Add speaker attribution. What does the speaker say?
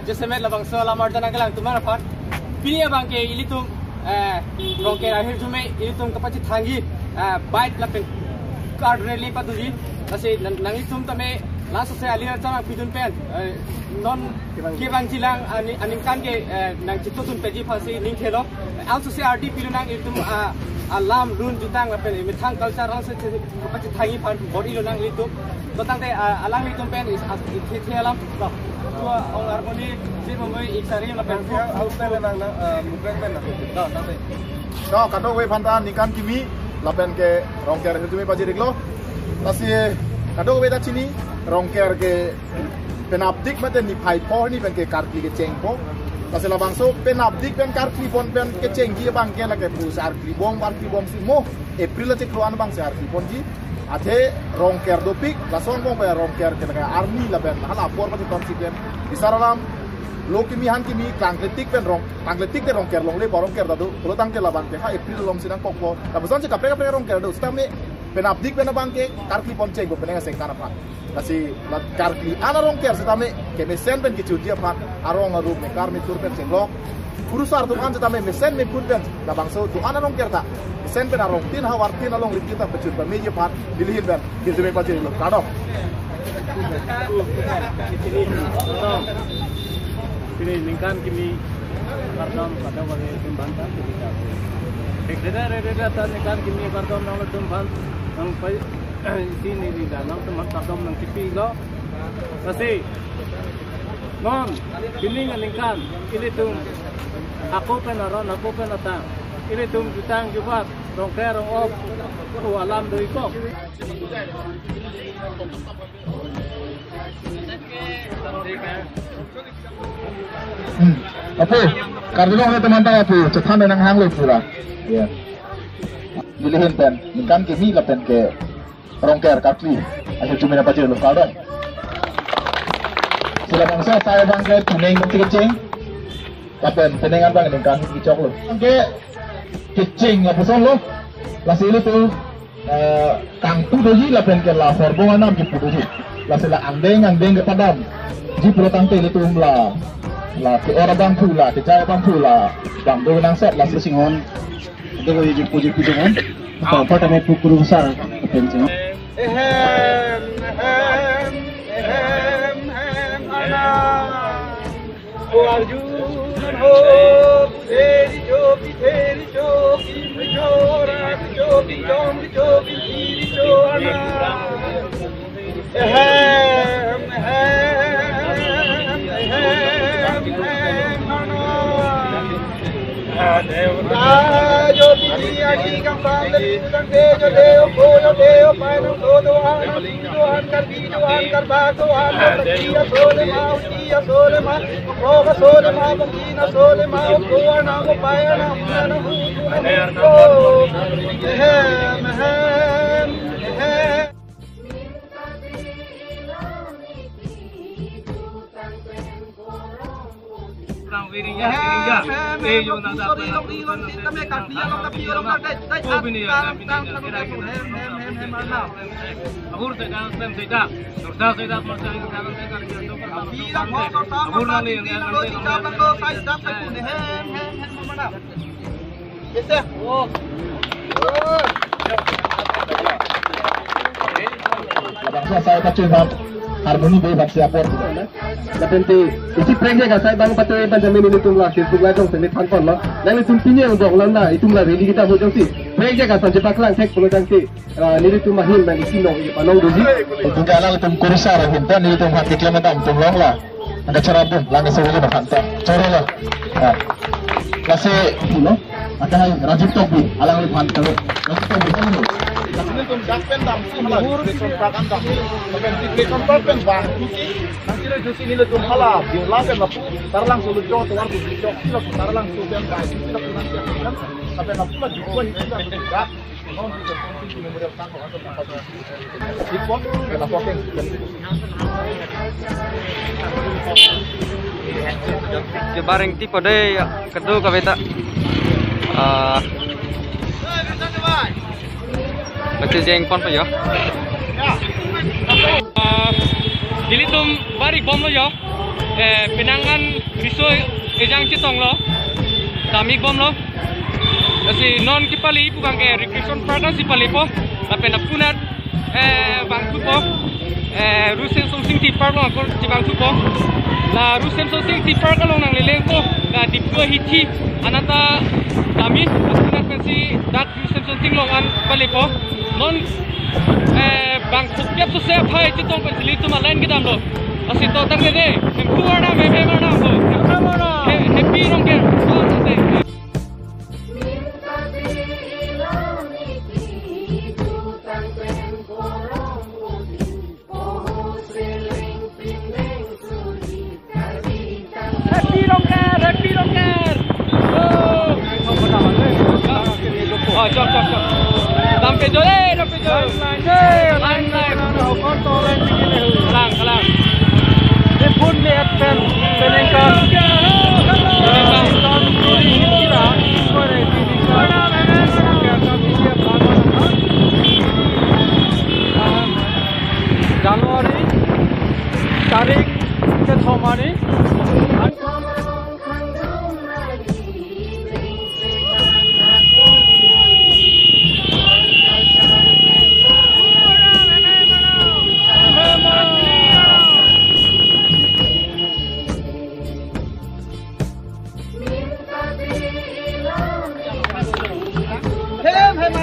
Speaker 1: जैसे मैं लबंग से वाला मर्दाना के लाग तुम्हारा फाट पिनिया बांग के इली तुम रोके आखिर तुम्हें इली तुम कपाची थांगी बाइट लपें कार्ड रेली पतुजी ऐसे नंगी तुम तमें लास्ट से अली रचा पिजुन पेन नॉन के बांग चिलांग अनिकान के नंग चित्तो तुम पेजी फांसी निंग खेलो आंसू से आरटी पिलुनांग इली तुम alam dun jutang lapen mitang culture orang se kapaci thangi fan body lunang itu tentang te alang itu pen the alam to ong harmoni si memoi iksari lapen out pen nang mukeng pen to kado we phanta nikan kimi lapen ke rongker itu me paji diklo tasi kado we ta chini rongker ke penapdik mate ni phai po ni pen ke karki ke chengpo Kasi labang so penabdik pen karki pon pen kecenggi bang ke lagi pusar kribong si mo April la cekruan bang sar kribong ji ate rongker dopik lason bong pa rongker ke lagi army la pen hala por pa ton si pen bisaralam lokimi han kimi tangletik pen tangletik de rongker long le rongker dadu pulo tang ke labang ke ha April lom sinang kokpo tabuson se kapre rongker do stame penabdik pen bang ke karki pon ceng go pen ngaseng kana pa Kasi karki ana rongker setame ke mesen pen ke chudia pak arong arup me kar me tur pen senglok urusar tu kan setame mesen me pun pen da bangso tu ana rongker ta mesen pen arong tin hawar tin along rikita pechut pa me ye pak dilihin pen kitu me pachir lo kado
Speaker 2: kini ningkan kimi kardom pada wale tumbanta reda ta ningkan kimi kardom nang tumban nang pai sini di dalam tempat kardom nang tipi lo kasi non piling ningkan ini tum aku penaron aku penata ini tum jutang juga rongker rong op alam dari kok
Speaker 3: Apa? Kardinal oleh teman-teman apa? Cetan dengan hang le pura. Ya. Dilihin pen, ningkan kimi la pen ke rongker kakli. Ayo cuma dapat je lo kado. Sila bangsa saya bang ke tuneng mesti kecing. Kapan penengan bang ningkan dicok lo. Ke kecing apa son lo? Lasi tu kang tu doji la pen ke la forbo anam ki doji. Lasi la andeng ke padam. Ji pulo tangte itu la ke orang bangku la ke caya bangku la bang do nang set la singon do ko ji puji jangan apa tame pukuru besar penting
Speaker 2: ana o arjun ho teri choki chora choki ana Yo diría que campante pulang yo deo pai no todo han carbato han dia sole ma prova sole ma bambina sole ma ko na mo pai na Viringa, yo nada. Também capia, não capia, não capia. Abur te dan sem te da. Surta se da por sai ka kan ka to ka. Abur na le ngal le ko sai da sai ku ne hem mana. Este. Oh.
Speaker 3: Bangsa saya kacau bang harmoni be bangsa apor. Napente isi prenge ka saya bang patoi panjamin ini tumla Facebook la jong sene than kon lo. Nang tum pinye jong lan na itumla ready kita ho jong si. Prenge ka sanje paklang thek pulo jang si. Niri tum mahim ban isi no panong doji. Tum ka lang tum kurisa ra hinta niri tum hati klemadam tum long la. Anda cara bun lang se wele bahanta. Choro la. Kasi no. Ada Rajib Topi alang le bhanta. Rajib Topi kan Ini tum dakpen dam sumala beson prakan dam. Tapi beson prakan bang kuci. Nanti le jusi ni le tum hala biola pe mapu tarlang sulu jo to war kuci jo sila tarlang sulu pe bang sila nanti akan sampai napu la jukwa hitu dah tidak. Non di konti memori tak ko atau apa. Ipon kena poteng.
Speaker 1: Jebareng tipe deh kedua kaweta. Betul jeng pon pa yo. Dili tum bari bom lo yo. penangan riso ejang citong lo kami bom lo kasi non kipali bukan ke recreation park si pali po tapi nak punat bangku po rusen something ti park lo ko ti bangku po la rusen something ti park lo nang leleng ko na diplo hiti anata kami punat kasi dat rusen something lo an pali po non bangku kep so se phai citong kan sili tu malain ke dam lo asih to tang de keluar dah memang dah tu happy rong ke happy rong ke oh jom sampai jole line kalang pun lihat pen penengkan Januari tarik ke Thomani Hey,